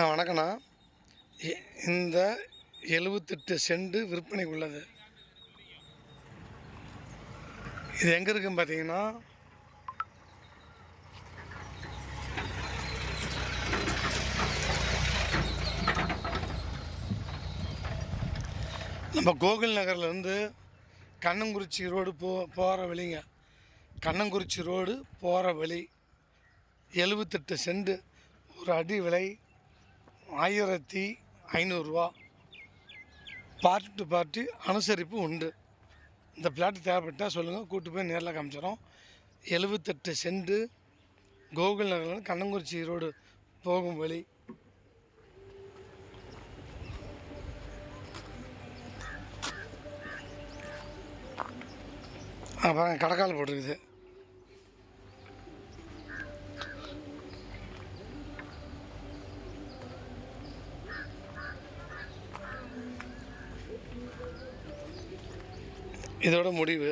வணக்கண்ணா. இந்த 78 சென்ட் விற்பனைக்கு உள்ளது. இது எங்கே இருக்குன்னு பார்த்தீங்கன்னா, நம்ம கோகுல் நகர்லேருந்து கண்ணங்குறிச்சி ரோடு போகிற வழிங்க. கண்ணங்குறிச்சி ரோடு போகிற வழி 78 சென்ட். ஒரு அடி விலை 1500 ரூபா. பார்ட்டி டு பார்ட்டி அனுசரிப்பு உண்டு. இந்த பிளாட் தேவைப்பட்டால் சொல்லுங்கள், கூப்பிட்டு போய் நேரில் காமிச்சிடும். 78 சென்ட் கோகுல் நகர்லேருந்து கண்ணங்குறிச்சி ரோடு போகும் வழி. அப்புறம் கடக்கால் போட்டிருக்குது. இதோட முடிவு.